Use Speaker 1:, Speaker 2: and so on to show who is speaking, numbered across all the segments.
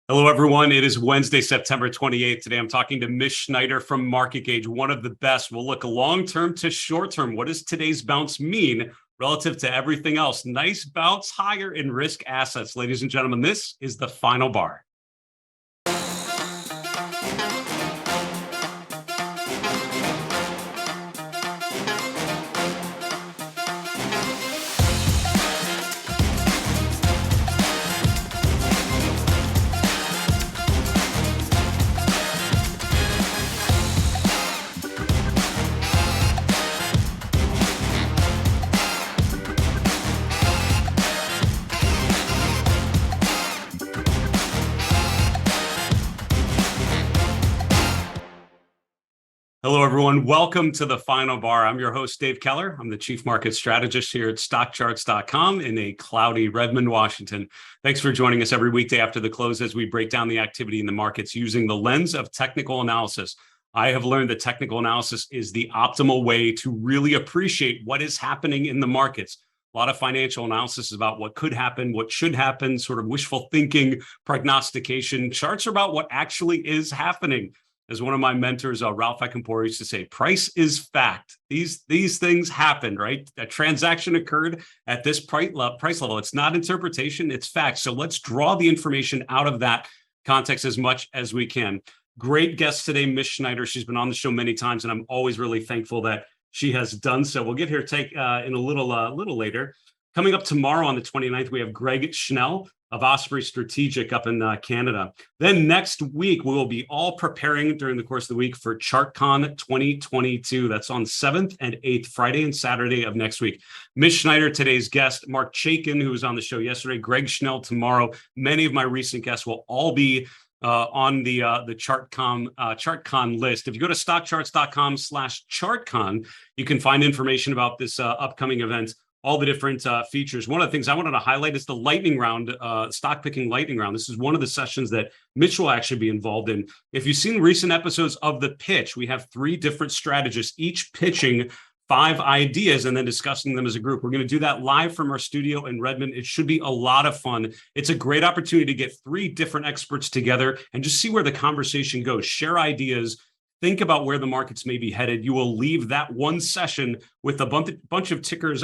Speaker 1: Hello, everyone. It is Wednesday, September 28th. Today, I'm talking to Mish Schneider from MarketGauge, one of the best. We'll look long-term to short-term. What does today's bounce mean relative to everything else? Nice bounce higher in risk assets. Ladies and gentlemen, this is the final bar. Hello, everyone. Welcome to the final bar. I'm your host, Dave Keller. I'm the chief market strategist here at StockCharts.com in a cloudy Redmond, Washington. Thanks for joining us every weekday after the close as we break down the activity in the markets using the lens of technical analysis. I have learned that technical analysis is the optimal way to really appreciate what is happening in the markets. A lot of financial analysis is about what could happen, what should happen, sort of wishful thinking, prognostication. Charts are about what actually is happening. As one of my mentors, Ralph Eckenpour, used to say, price is fact. These things happened, right? A transaction occurred at this price level. It's not interpretation, it's fact. So let's draw the information out of that context as much as we can. Great guest today, Mish Schneider. She's been on the show many times, and I'm always really thankful that she has done so. We'll get her take in a little later. Coming up tomorrow on the 29th, we have Greg Schnell of Osprey Strategic up in Canada. Then next week, we will be all preparing during the course of the week for ChartCon 2022. That's on 7th and 8th, Friday and Saturday of next week. Mish Schneider, today's guest, Mark Chaikin, who was on the show yesterday, Greg Schnell tomorrow. Many of my recent guests will all be on the ChartCon list. If you go to StockCharts.com/ChartCon, you can find information about this upcoming event, all the different features. One of the things I wanted to highlight is the lightning round, stock picking lightning round. This is one of the sessions that Mitch will actually be involved in. If you've seen recent episodes of The Pitch, we have 3 different strategists, each pitching 5 ideas and then discussing them as a group. We're going to do that live from our studio in Redmond. It should be a lot of fun. It's a great opportunity to get 3 different experts together and just see where the conversation goes, share ideas, think about where the markets may be headed. You will leave that one session with a bunch of tickers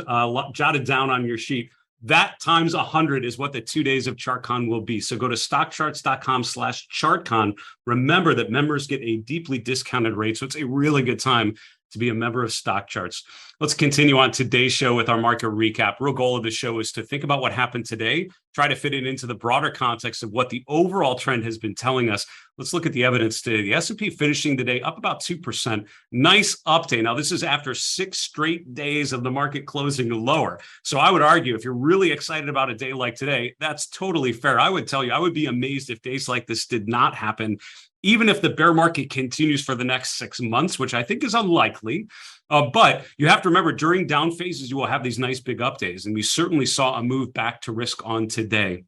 Speaker 1: jotted down on your sheet. That times 100 is what the 2 days of ChartCon will be. So go to StockCharts.com/ChartCon. Remember that members get a deeply discounted rate. So it's a really good time to be a member of StockCharts. Let's continue on today's show with our market recap. Real goal of the show is to think about what happened today, try to fit it into the broader context of what the overall trend has been telling us. Let's look at the evidence today. The S&P finishing today up about 2%. Nice update. Now, this is after 6 straight days of the market closing lower. So I would argue if you're really excited about a day like today, that's totally fair. I would tell you, I would be amazed if days like this did not happen, even if the bear market continues for the next 6 months, which I think is unlikely. But you have to remember, during down phases, you will have these nice big up days. And we certainly saw a move back to risk on today.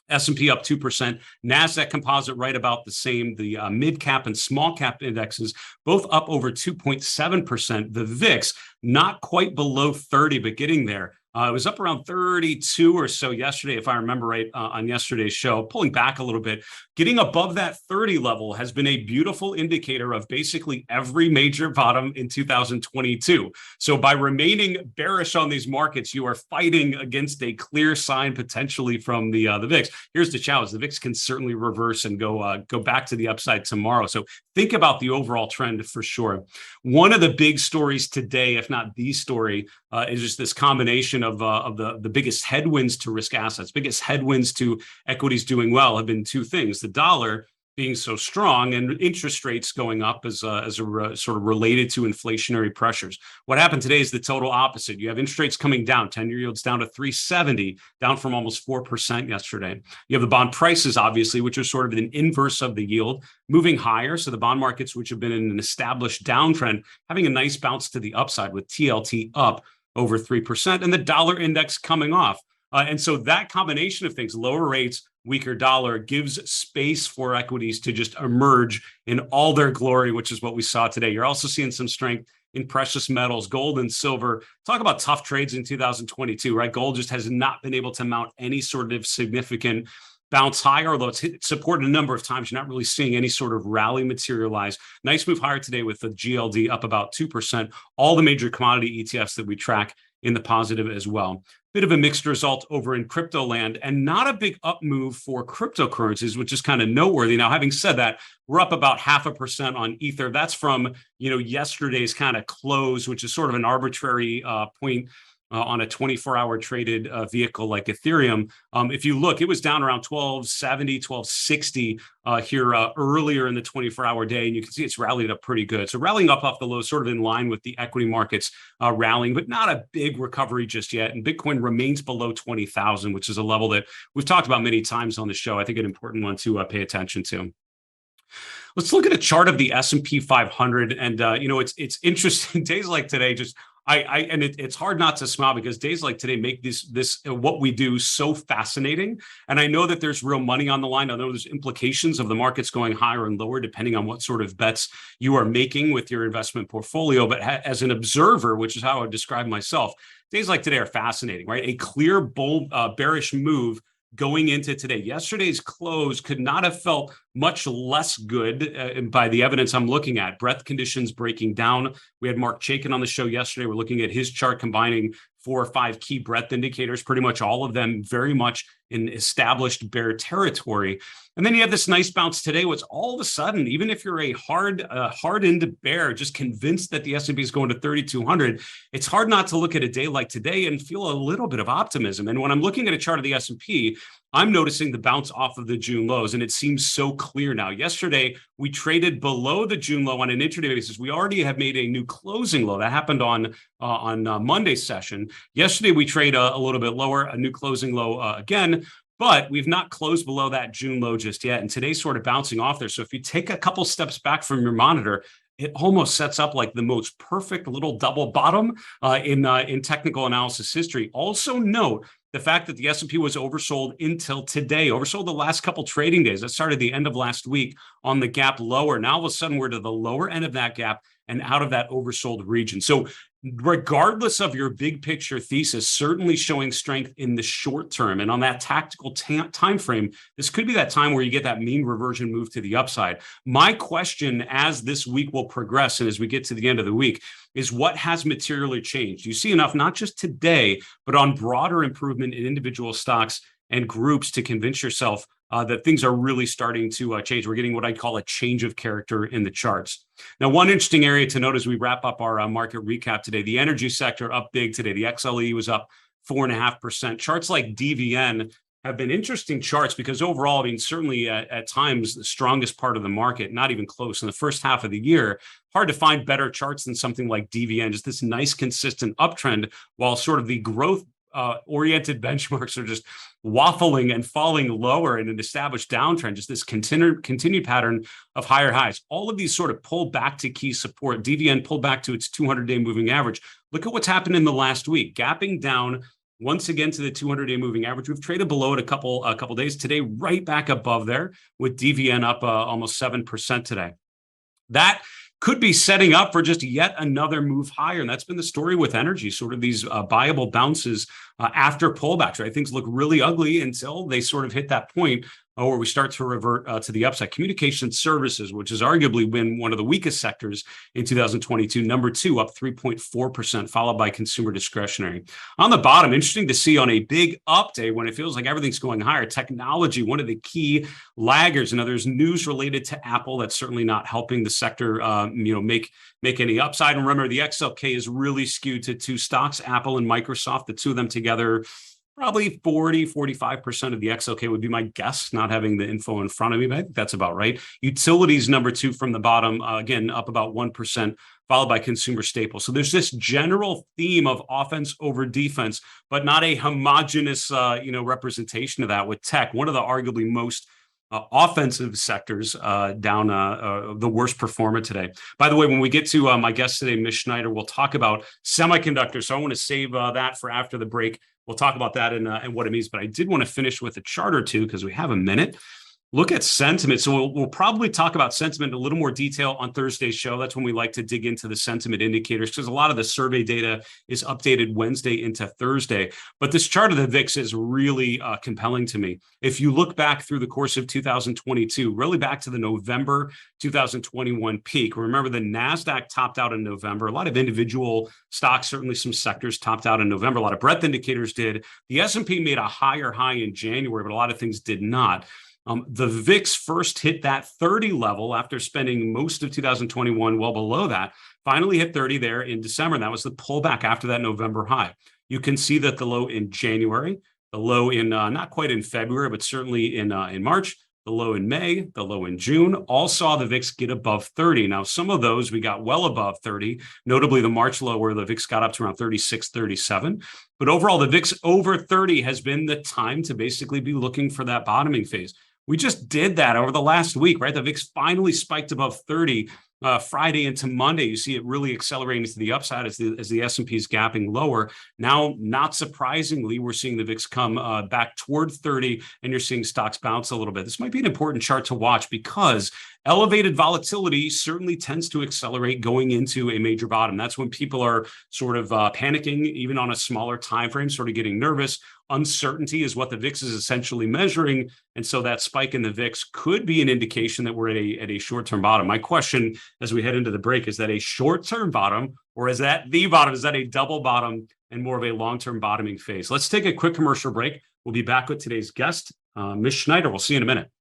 Speaker 1: S&P up 2%, NASDAQ composite right about the same. The mid-cap and small-cap indexes both up over 2.7%. The VIX not quite below 30, but getting there. It was up around 32 or so yesterday, if I remember right, on yesterday's show, pulling back a little bit. Getting above that 30 level has been a beautiful indicator of basically every major bottom in 2022. So by remaining bearish on these markets, you are fighting against a clear sign potentially from the VIX. Here's the challenge. The VIX can certainly reverse and go back to the upside tomorrow. So think about the overall trend for sure. One of the big stories today, if not the story, is just this combination of the biggest headwinds to risk assets, biggest headwinds to equities doing well have been 2 things. The dollar being so strong and interest rates going up as sort of related to inflationary pressures. What happened today is the total opposite. You have interest rates coming down, 10-year yields down to 3.70, down from almost 4% yesterday. You have the bond prices, obviously, which are sort of an inverse of the yield, moving higher. So the bond markets, which have been in an established downtrend, having a nice bounce to the upside with TLT up over 3%, and the dollar index coming off. And so that combination of things, lower rates, weaker dollar, gives space for equities to just emerge in all their glory, which is what we saw today. You're also seeing some strength in precious metals, gold and silver. Talk about tough trades in 2022, right? Gold just has not been able to mount any sort of significant bounce higher, although it's hit support a number of times. You're not really seeing any sort of rally materialize. Nice move higher today with the GLD up about 2%. All the major commodity ETFs that we track in the positive as well. Bit of a mixed result over in crypto land, and not a big up move for cryptocurrencies, which is kind of noteworthy. Now, having said that, we're up about 0.5% on Ether. That's from yesterday's kind of close, which is sort of an arbitrary point on a 24-hour traded vehicle like Ethereum. If you look, it was down around 1270, 1260 here earlier in the 24-hour day, and you can see it's rallied up pretty good. So rallying up off the low, sort of in line with the equity markets rallying, but not a big recovery just yet. And Bitcoin remains below 20,000, which is a level that we've talked about many times on the show. I think an important one to pay attention to. Let's look at a chart of the S&P 500, and it's interesting. Days like today, it's hard not to smile because days like today make this what we do so fascinating. And I know that there's real money on the line. I know there's implications of the markets going higher and lower depending on what sort of bets you are making with your investment portfolio. But as an observer, which is how I would describe myself, days like today are fascinating, right? A clear bull bearish move going into today. Yesterday's close could not have felt much less good by the evidence I'm looking at. Breadth conditions breaking down. We had Mark Chaikin on the show yesterday. We're looking at his chart combining 4 or 5 key breadth indicators, pretty much all of them very much in established bear territory. And then you have this nice bounce today, which all of a sudden, even if you're a hardened bear, just convinced that the S&P is going to 3,200, it's hard not to look at a day like today and feel a little bit of optimism. And when I'm looking at a chart of the S&P, I'm noticing the bounce off of the June lows, and it seems so clear now. Yesterday, we traded below the June low on an intraday basis. We already have made a new closing low. That happened on Monday's session. Yesterday, we trade a little bit lower, a new closing low again, but we've not closed below that June low just yet. And today's sort of bouncing off there. So if you take a couple steps back from your monitor, it almost sets up like the most perfect little double bottom in technical analysis history. Also note the fact that the S&P was oversold until today, oversold the last couple trading days. That started the end of last week on the gap lower. Now all of a sudden we're to the lower end of that gap and out of that oversold region. So regardless of your big picture thesis, certainly showing strength in the short term. And on that tactical time frame, this could be that time where you get that mean reversion move to the upside. My question as this week will progress and as we get to the end of the week is what has materially changed? You see enough, not just today, but on broader improvement in individual stocks and groups to convince yourself that things are really starting to change. We're getting what I call a change of character in the charts. Now, one interesting area to note as we wrap up our market recap today, the energy sector up big today. The XLE was up 4.5%. Charts like DVN have been interesting charts because overall, I mean, certainly at times the strongest part of the market, not even close in the first half of the year. Hard to find better charts than something like DVN, just this nice consistent uptrend while sort of the growth oriented benchmarks are just waffling and falling lower in an established downtrend, just this continued pattern of higher highs. All of these sort of pull back to key support. DVN pulled back to its 200-day moving average. Look at what's happened in the last week, gapping down once again to the 200-day moving average. We've traded below it a couple days today, right back above there with DVN up almost 7% today. That could be setting up for just yet another move higher. And that's been the story with energy, sort of these buyable bounces after pullbacks, right? Things look really ugly until they sort of hit that point where we start to revert to the upside. Communication services, which has arguably been one of the weakest sectors in 2022, number 2, up 3.4%, followed by consumer discretionary. On the bottom, interesting to see on a big up day when it feels like everything's going higher, technology, one of the key laggards. Now, there's news related to Apple that's certainly not helping the sector make any upside. And remember, the XLK is really skewed to 2 stocks, Apple and Microsoft, the 2 of them together. Probably 45% of the XLK would be my guess, not having the info in front of me, but I think that's about right. Utilities, number 2 from the bottom, again, up about 1%, followed by consumer staples. So there's this general theme of offense over defense, but not a homogeneous, representation of that with tech, one of the arguably most offensive sectors down the worst performer today. By the way, when we get to my guest today, Mish Schneider, we'll talk about semiconductors. So I want to save that for after the break. We'll talk about that and what it means. But I did want to finish with a chart or two because we have a minute. Look at sentiment. So we'll probably talk about sentiment in a little more detail on Thursday's show. That's when we like to dig into the sentiment indicators, because a lot of the survey data is updated Wednesday into Thursday. But this chart of the VIX is really compelling to me. If you look back through the course of 2022, really back to the November 2021 peak, remember the NASDAQ topped out in November. A lot of individual stocks, certainly some sectors topped out in November. A lot of breadth indicators did. The S&P made a higher high in January, but a lot of things did not. The VIX first hit that 30 level after spending most of 2021 well below that, finally hit 30 there in December. And that was the pullback after that November high. You can see that the low in January, the low in not quite in February, but certainly in March, the low in May, the low in June, all saw the VIX get above 30. Now, some of those we got well above 30, notably the March low where the VIX got up to around 36, 37. But overall, the VIX over 30 has been the time to basically be looking for that bottoming phase. We just did that over the last week, right? The VIX finally spiked above 30 Friday into Monday. You see it really accelerating to the upside as the S&P is gapping lower. Now, not surprisingly, we're seeing the VIX come back toward 30, and you're seeing stocks bounce a little bit. This might be an important chart to watch because elevated volatility certainly tends to accelerate going into a major bottom. That's when people are sort of panicking, even on a smaller time frame, sort of getting nervous. Uncertainty is what the VIX is essentially measuring. And so that spike in the VIX could be an indication that we're at a short-term bottom. My question as we head into the break, is that a short-term bottom or is that the bottom? Is that a double bottom and more of a long-term bottoming phase? Let's take a quick commercial break. We'll be back with today's guest, Mish Schneider. We'll see you in a minute.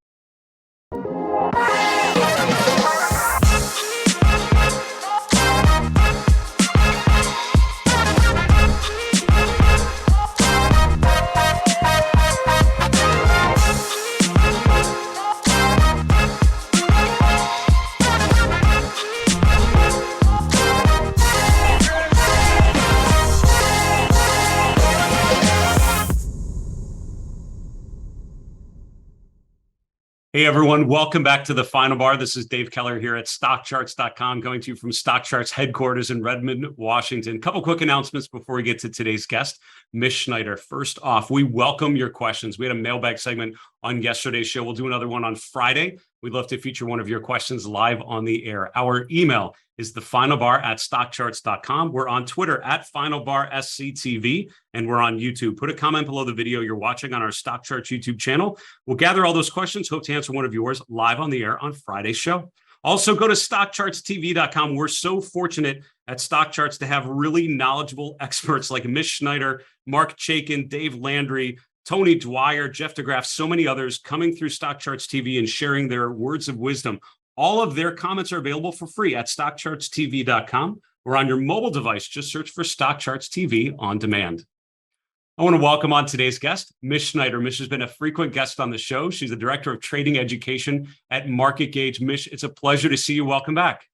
Speaker 1: Hey everyone, welcome back to the Final Bar. This is Dave Keller here at StockCharts.com, coming to you from StockCharts headquarters in Redmond, Washington. A couple quick announcements before we get to today's guest, Mish Schneider. First off, we welcome your questions. We had a mailbag segment on yesterday's show. We'll do another one on Friday. We'd love to feature one of your questions live on the air. Our email is thefinalbar@stockcharts.com. We're on Twitter @FinalBarSCTV, and we're on YouTube. Put a comment below the video you're watching on our Stock Charts YouTube channel. We'll gather all those questions. Hope to answer one of yours live on the air on Friday's show. Also, go to StockChartsTV.com. We're so fortunate at StockCharts to have really knowledgeable experts like Mish Schneider, Mark Chaikin, Dave Landry, Tony Dwyer, Jeff DeGraff, so many others coming through StockCharts TV and sharing their words of wisdom. All of their comments are available for free at StockChartsTV.com or on your mobile device. Just search for StockCharts TV on demand. I want to welcome on today's guest, Mish Schneider. Mish has been a frequent guest on the show. She's the Director of Trading Education at MarketGauge. Mish, it's a pleasure to see you. Welcome back.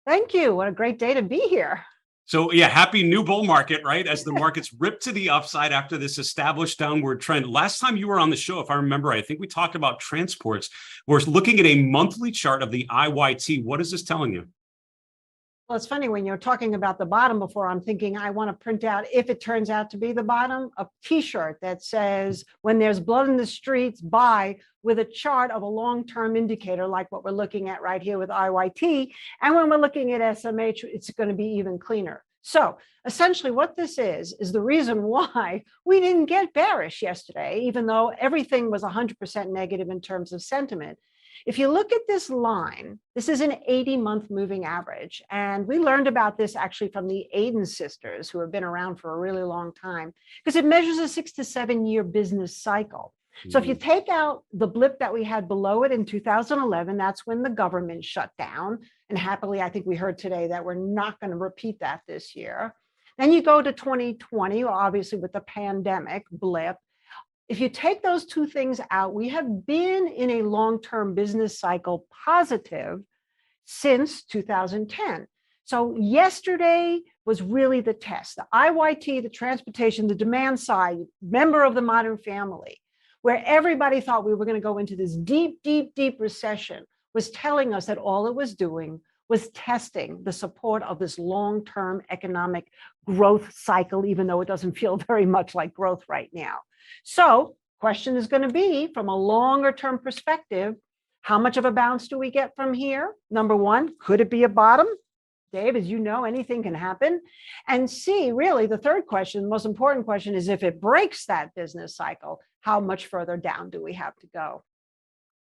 Speaker 2: Thank you. What a great day to be here.
Speaker 1: So yeah, happy new bull market, right? As the market's ripped to the upside after this established downward trend. Last time you were on the show, if I remember, I think we talked about transports. We're looking at a monthly chart of the IYT. What is this telling you?
Speaker 2: Well, it's funny when you're talking about the bottom before, I'm thinking I want to print out, if it turns out to be the bottom, a t-shirt that says, when there's blood in the streets, buy, with a chart of a long-term indicator like what we're looking at right here with IYT. And when we're looking at SMH, it's going to be even cleaner. So essentially what this is the reason why we didn't get bearish yesterday, even though everything was 100% negative in terms of sentiment. If you look at this line, this is an 80-month moving average. And we learned about this actually from the Aiden sisters, who have been around for a really long time, because it measures a 6 to 7 year business cycle. So if you take out the blip that we had below it in 2011, that's when the government shut down. And happily, I think we heard today that we're not going to repeat that this year. Then you go to 2020, obviously with the pandemic blip. If you take those two things out, we have been in a long-term business cycle positive since 2010. So yesterday was really the test. The IYT, the transportation, the demand side, member of the modern family, where everybody thought we were going to go into this deep, deep, deep recession, was telling us that all it was doing was testing the support of this long-term economic growth cycle, even though it doesn't feel very much like growth right now. So question is going to be, from a longer term perspective, how much of a bounce do we get from here? Number one, could it be a bottom? Dave, as you know, anything can happen. And C, really, the third question, the most important question, is if it breaks that business cycle, how much further down do we have to go?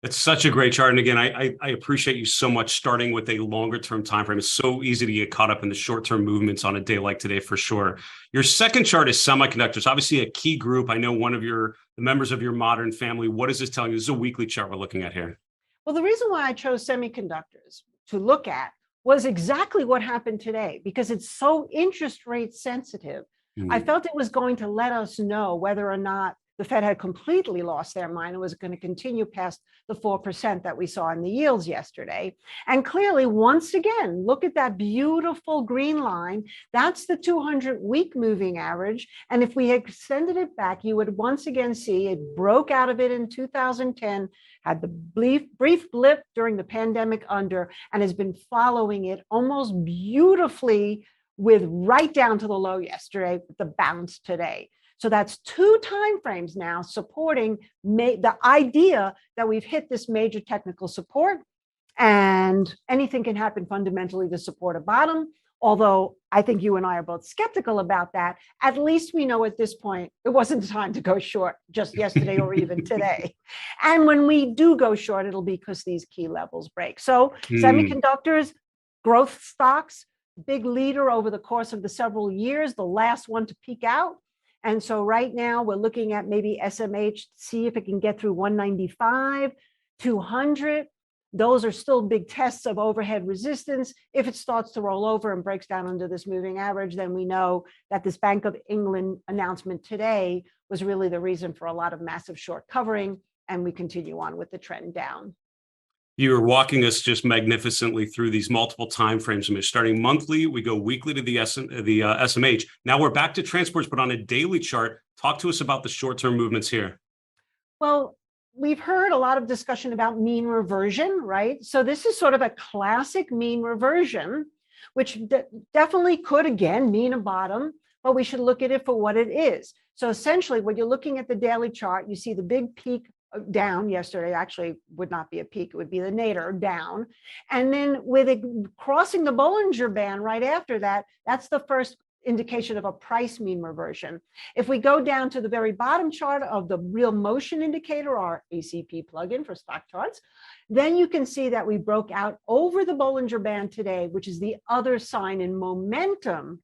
Speaker 1: It's such a great chart. And again, I appreciate you so much starting with a longer term time frame. It's so easy to get caught up in the short term movements on a day like today, for sure. Your second chart is semiconductors, obviously a key group. I know one of the members of your modern family. What is this telling you? This is a weekly chart we're looking at here.
Speaker 2: Well, the reason why I chose semiconductors to look at was exactly what happened today, because it's so interest rate sensitive. I felt it was going to let us know whether or not the Fed had completely lost their mind and was going to continue past the 4% that we saw in the yields yesterday. And clearly, once again, look at that beautiful green line. That's the 200-week moving average. And if we extended it back, you would once again see it broke out of it in 2010, had the brief blip during the pandemic under, and has been following it almost beautifully with right down to the low yesterday, with the bounce today. So that's 2 time frames now supporting the idea that we've hit this major technical support, and anything can happen fundamentally to support a bottom. Although I think you and I are both skeptical about that. At least we know at this point, it wasn't time to go short just yesterday or even today. And when we do go short, it'll be because these key levels break. So semiconductors, growth stocks, big leader over the course of the several years, the last one to peak out. And so right now we're looking at maybe SMH, see if it can get through 195, 200. Those are still big tests of overhead resistance. If it starts to roll over and breaks down under this moving average, then we know that this Bank of England announcement today was really the reason for a lot of massive short covering, and we continue on with the trend down.
Speaker 1: You're walking us just magnificently through these multiple timeframes. Starting monthly, we go weekly to the SMH. Now we're back to transports, but on a daily chart. Talk to us about the short-term movements here.
Speaker 2: Well, we've heard a lot of discussion about mean reversion, right? So this is sort of a classic mean reversion, which definitely could, again, mean a bottom, but we should look at it for what it is. So essentially, when you're looking at the daily chart, you see the big peak down yesterday. Actually would not be a peak, it would be the nadir down. And then with it crossing the Bollinger Band right after that, that's the first indication of a price mean reversion. If we go down to the very bottom chart of the real motion indicator, our ACP plugin for StockCharts, then you can see that we broke out over the Bollinger Band today, which is the other sign in momentum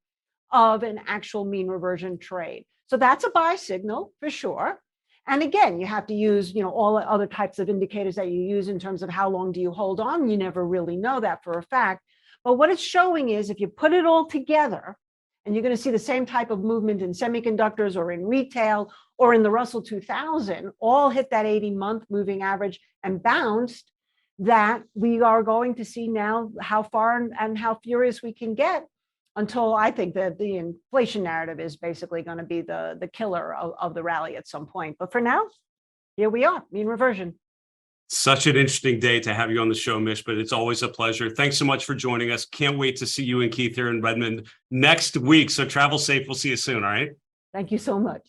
Speaker 2: of an actual mean reversion trade. So that's a buy signal for sure. And again, you have to use, all the other types of indicators that you use in terms of how long do you hold on. You never really know that for a fact. But what it's showing is if you put it all together, and you're going to see the same type of movement in semiconductors or in retail or in the Russell 2000, all hit that 80-month moving average and bounced, that we are going to see now how far and how furious we can get, until I think that the inflation narrative is basically going to be the killer of the rally at some point. But for now, here we are, mean reversion.
Speaker 1: Such an interesting day to have you on the show, Mish, but it's always a pleasure. Thanks so much for joining us. Can't wait to see you and Keith here in Redmond next week. So travel safe. We'll see you soon. All right.
Speaker 2: Thank you so much.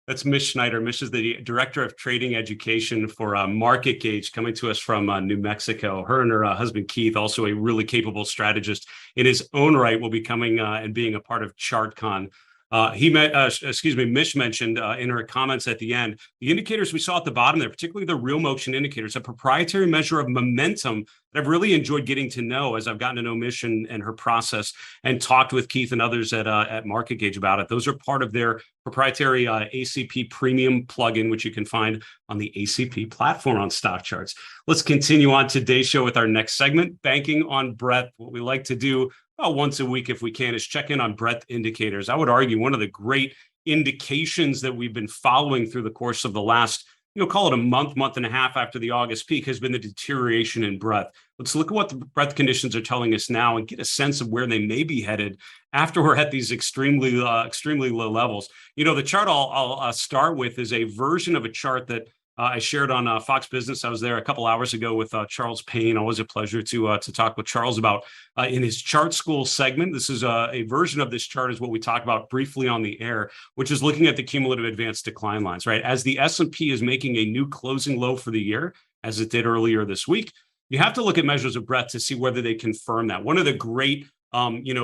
Speaker 1: That's Mish Schneider. Mish is the Director of Trading Education for MarketGauge, coming to us from New Mexico. Her and her husband, Keith, also a really capable strategist in his own right, will be coming and being a part of ChartCon. Mish mentioned in her comments at the end, the indicators we saw at the bottom there, particularly the real motion indicators, a proprietary measure of momentum that I've really enjoyed getting to know as I've gotten to know Mish and her process and talked with Keith and others at MarketGauge about it. Those are part of their proprietary ACP premium plugin, which you can find on the ACP platform on StockCharts. Let's continue on today's show with our next segment, Banking on Breadth. What we like to do once a week, if we can, is check in on breadth indicators. I would argue one of the great indications that we've been following through the course of the last, call it a month and a half after the August peak, has been the deterioration in breadth. Let's look at what the breadth conditions are telling us now and get a sense of where they may be headed after we're at these extremely low levels. The chart I'll start with is a version of a chart that I shared on Fox Business. I was there a couple hours ago with Charles Payne. Always a pleasure to talk with Charles about in his chart school segment. This is a version of this chart is what we talked about briefly on the air, which is looking at the cumulative advanced decline lines, right? As the S&P is making a new closing low for the year, as it did earlier this week, you have to look at measures of breadth to see whether they confirm that. One of the great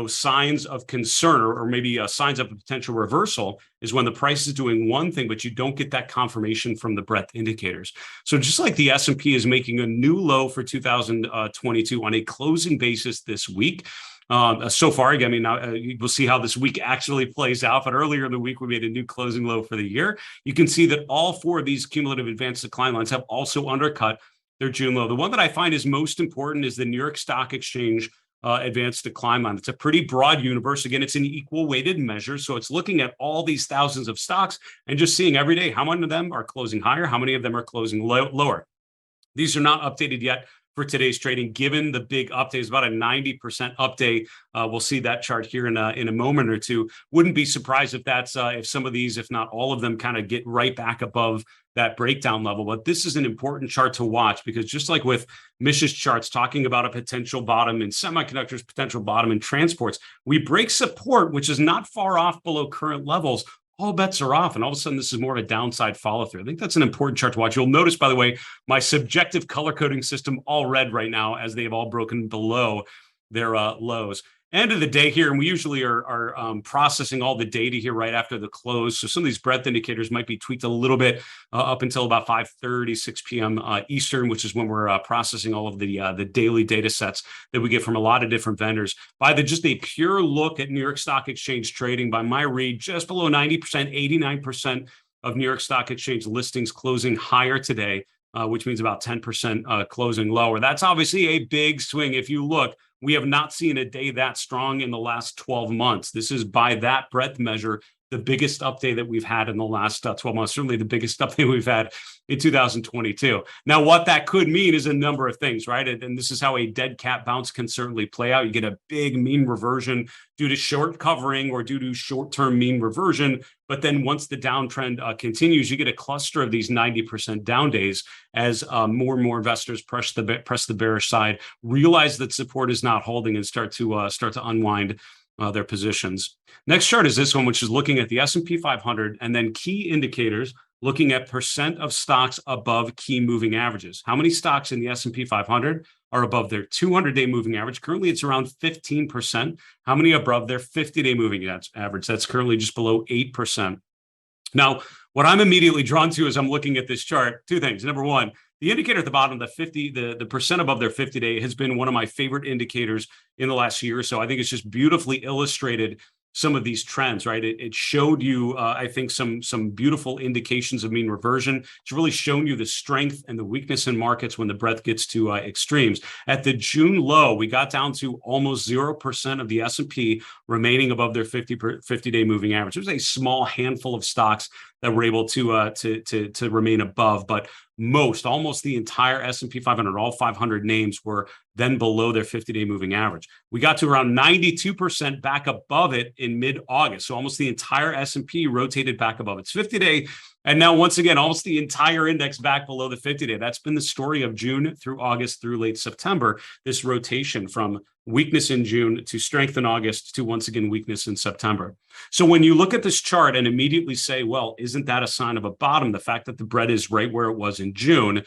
Speaker 1: signs of concern or maybe signs of a potential reversal is when the price is doing one thing, but you don't get that confirmation from the breadth indicators. So just like the S&P is making a new low for 2022 on a closing basis this week, so far, again, I mean, now we'll see how this week actually plays out. But earlier in the week, we made a new closing low for the year. You can see that all four of these cumulative advanced decline lines have also undercut their June low. The one that I find is most important is the New York Stock Exchange advanced decline line. It's a pretty broad universe. Again, it's an equal weighted measure. So it's looking at all these thousands of stocks and just seeing every day how many of them are closing higher, how many of them are closing lower. These are not updated yet for today's trading, given the big update. It's about a 90% update. We'll see that chart here in a moment or two. Wouldn't be surprised if that's if some of these, if not all of them, kind of get right back above that breakdown level. But this is an important chart to watch because just like with Mish's charts talking about a potential bottom in semiconductors, potential bottom in transports, we break support, which is not far off below current levels. All bets are off. And all of a sudden, this is more of a downside follow through. I think that's an important chart to watch. You'll notice, by the way, my subjective color coding system all red right now as they have all broken below their lows. End of the day here, and we usually are processing all the data here right after the close. So some of these breadth indicators might be tweaked a little bit up until about 5:30, 6 p.m. Eastern, which is when we're processing all of the daily data sets that we get from a lot of different vendors. By just a pure look at New York Stock Exchange trading, by my read, just below 90%, 89% of New York Stock Exchange listings closing higher today, which means about 10% closing lower. That's obviously a big swing. If you look, we have not seen a day that strong in the last 12 months. This is, by that breadth measure, the biggest update that we've had in the last 12 months, certainly the biggest update we've had in 2022. Now, what that could mean is a number of things, right? And this is how a dead cat bounce can certainly play out. You get a big mean reversion due to short covering or due to short-term mean reversion. But then once the downtrend continues, you get a cluster of these 90% down days as more and more investors press the bearish side, realize that support is not holding, and start to unwind their positions. Next chart is this one, which is looking at the S&P 500 and then key indicators, looking at percent of stocks above key moving averages. How many stocks in the S&P 500 are above their 200-day moving average? Currently, it's around 15%. How many above their 50-day moving average? That's currently just below 8%. Now, what I'm immediately drawn to as I'm looking at this chart, two things. Number one, the indicator at the bottom, the percent above their 50-day, has been one of my favorite indicators in the last year or so. I think it's just beautifully illustrated some of these trends, right? It showed you, I think, some beautiful indications of mean reversion. It's really shown you the strength and the weakness in markets when the breadth gets to extremes. At the June low, we got down to almost 0% of the S&P remaining above their 50-day moving average. There's a small handful of stocks that were able to remain above, but almost the entire S&P 500, all 500 names, were then below their 50-day moving average. We got to around 92% back above it in mid-August. So almost the entire S&P rotated back above its 50-day. And now, once again, almost the entire index back below the 50-day. That's been the story of June through August through late September, this rotation from weakness in June to strength in August to, once again, weakness in September. So when you look at this chart and immediately say, well, isn't that a sign of a bottom? The fact that the bread is right where it was in June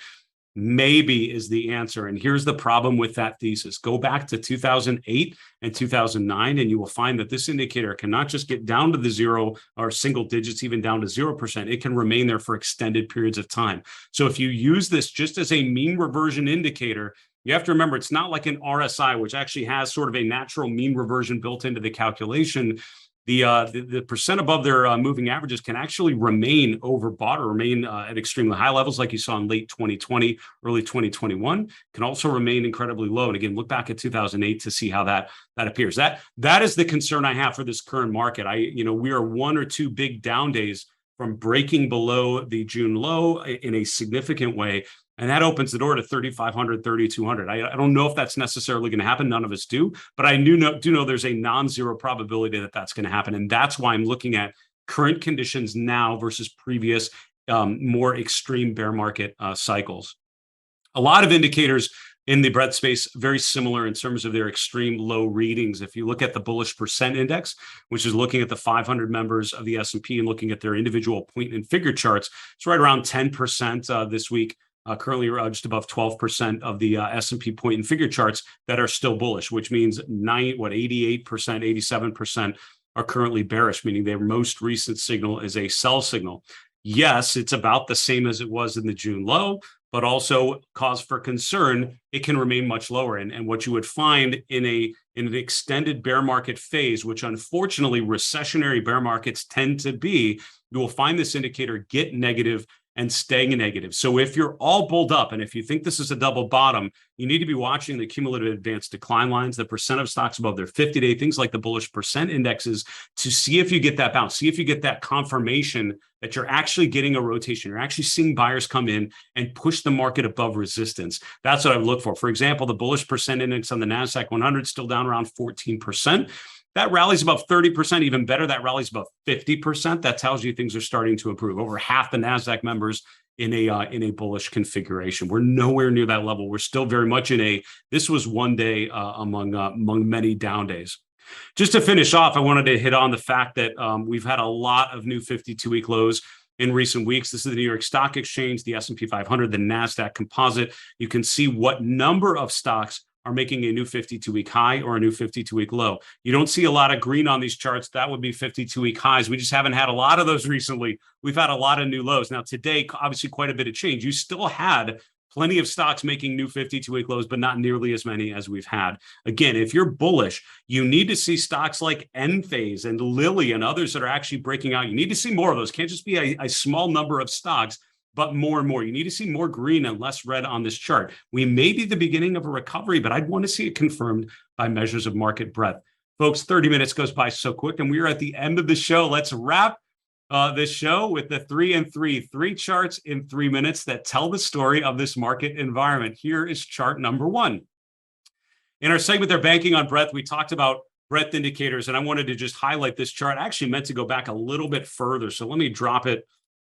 Speaker 1: maybe is the answer. And here's the problem with that thesis. Go back to 2008 and 2009, and you will find that this indicator cannot just get down to the zero or single digits, even down to 0%. It can remain there for extended periods of time. So if you use this just as a mean reversion indicator, you have to remember it's not like an RSI, which actually has sort of a natural mean reversion built into the calculation. The percent above their moving averages can actually remain overbought or remain at extremely high levels, like you saw in late 2020, early 2021. Can also remain incredibly low. And again, look back at 2008 to see how that appears. That is the concern I have for this current market. We are one or two big down days from breaking below the June low in a significant way. And that opens the door to 3,500, 3,200. I don't know if that's necessarily going to happen. None of us do. But I do know there's a non-zero probability that that's going to happen. And that's why I'm looking at current conditions now versus previous more extreme bear market cycles. A lot of indicators in the breadth space very similar in terms of their extreme low readings. If you look at the bullish percent index, which is looking at the 500 members of the S&P and looking at their individual point and figure charts, it's right around 10% this week. Currently just above 12% of the S&P point and figure charts that are still bullish, which means 88%, 87% are currently bearish, meaning their most recent signal is a sell signal. Yes, it's about the same as it was in the June low, but also cause for concern, it can remain much lower. And what you would find in an extended bear market phase, which unfortunately recessionary bear markets tend to be, you will find this indicator get negative and staying negative. So if you're all bulled up, and if you think this is a double bottom, you need to be watching the cumulative advanced decline lines, the percent of stocks above their 50-day, things like the bullish percent indexes, to see if you get that bounce, see if you get that confirmation that you're actually getting a rotation. You're actually seeing buyers come in and push the market above resistance. That's what I would look for. For example, the bullish percent index on the NASDAQ 100 still down around 14%. That rallies above 30%, even better, that rallies above 50%. That tells you things are starting to improve. Over half the NASDAQ members in a bullish configuration. We're nowhere near that level. We're still very much this was one day among many down days. Just to finish off, I wanted to hit on the fact that we've had a lot of new 52-week lows in recent weeks. This is the New York Stock Exchange, the S&P 500, the NASDAQ composite. You can see what number of stocks are making a new 52-week high or a new 52-week low. You don't see a lot of green on these charts. That would be 52-week highs. We just haven't had a lot of those recently. We've had a lot of new lows. Now today, obviously quite a bit of change. You still had plenty of stocks making new 52-week lows, but not nearly as many as we've had. Again, if you're bullish, you need to see stocks like Enphase and Lilly and others that are actually breaking out. You need to see more of those. Can't just be a small number of stocks, but more and more. You need to see more green and less red on this chart. We may be the beginning of a recovery, but I'd want to see it confirmed by measures of market breadth. Folks, 30 minutes goes by so quick, and we are at the end of the show. Let's wrap this show with the 3 and 3, 3 charts in 3 minutes that tell the story of this market environment. Here is chart number 1. In our segment, they're banking on breadth. We talked about breadth indicators, and I wanted to just highlight this chart. I actually meant to go back a little bit further, so let me drop it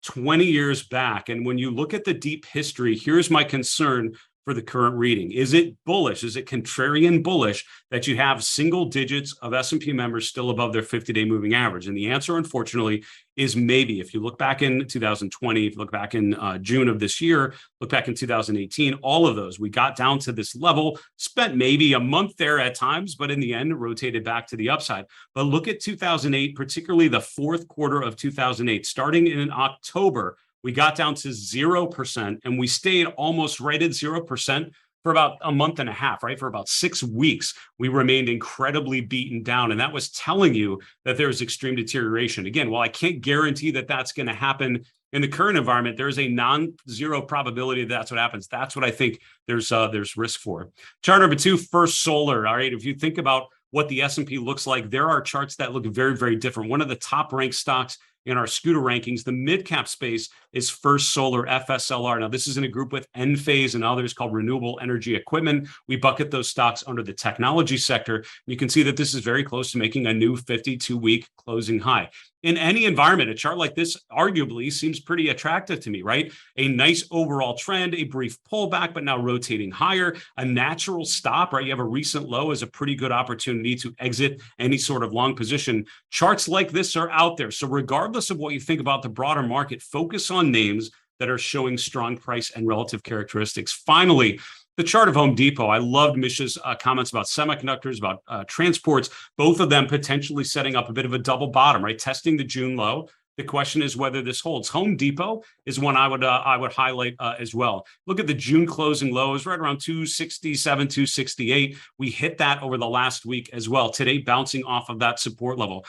Speaker 1: 20 years back. And when you look at the deep history, here's my concern for the current reading. Is it bullish? Is it contrarian bullish that you have single digits of S&P members still above their 50-day moving average? And the answer, unfortunately, is maybe. If you look back in 2020, if you look back in June of this year, look back in 2018, all of those, we got down to this level, spent maybe a month there at times, but in the end, rotated back to the upside. But look at 2008, particularly the fourth quarter of 2008, starting in October, we got down to 0%, and we stayed almost right at 0% for about a month and a half, right? For about 6 weeks, we remained incredibly beaten down. And that was telling you that there's extreme deterioration. Again, while I can't guarantee that that's going to happen in the current environment, there's a non-zero probability that that's what happens. That's what I think there's risk for. Chart number 2, First Solar. All right, if you think about what the S&P looks like, there are charts that look very, very different. One of the top ranked stocks in our scooter rankings, the mid-cap space, is First Solar, FSLR. Now, this is in a group with Enphase and others called Renewable Energy Equipment. We bucket those stocks under the technology sector. You can see that this is very close to making a new 52-week closing high. In any environment, a chart like this arguably seems pretty attractive to me, right? A nice overall trend, a brief pullback, but now rotating higher, a natural stop, right? You have a recent low as a pretty good opportunity to exit any sort of long position. Charts like this are out there. So regardless of what you think about the broader market, focus on names that are showing strong price and relative characteristics. Finally, the chart of Home Depot. I loved Mish's comments about semiconductors, about transports, both of them potentially setting up a bit of a double bottom, right? Testing the June low. The question is whether this holds. Home Depot is one I would highlight as well. Look at the June closing lows right around 267, 268. We hit that over the last week as well. Today, bouncing off of that support level.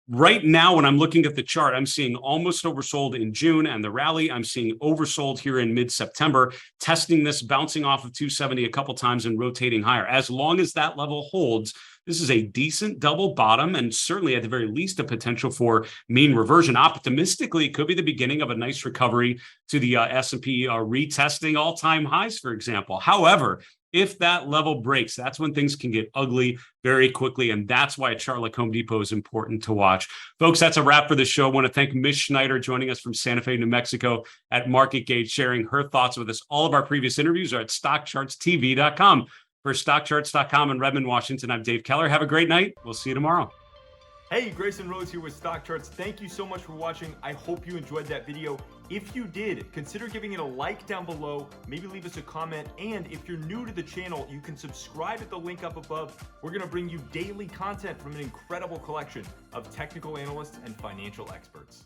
Speaker 1: Right now, when I'm looking at the chart, I'm seeing almost oversold in June and the rally. I'm seeing oversold here in mid-September, testing this, bouncing off of 270 a couple times and rotating higher. As long as that level holds, this is a decent double bottom and certainly at the very least a potential for mean reversion. Optimistically, it could be the beginning of a nice recovery to the S&P retesting all-time highs, for example. However, If that level breaks, that's when things can get ugly very quickly. And that's why a chart like Home Depot is important to watch. Folks, that's a wrap for the show. I want to thank Mish Schneider joining us from Santa Fe, New Mexico at MarketGauge, sharing her thoughts with us. All of our previous interviews are at StockChartsTV.com. For StockCharts.com in Redmond, Washington, I'm Dave Keller. Have a great night. We'll see you tomorrow.
Speaker 3: Hey, Grayson Rose here with StockCharts. Thank you so much for watching. I hope you enjoyed that video. If you did, consider giving it a like down below, maybe leave us a comment, and if you're new to the channel, you can subscribe at the link up above. We're going to bring you daily content from an incredible collection of technical analysts and financial experts.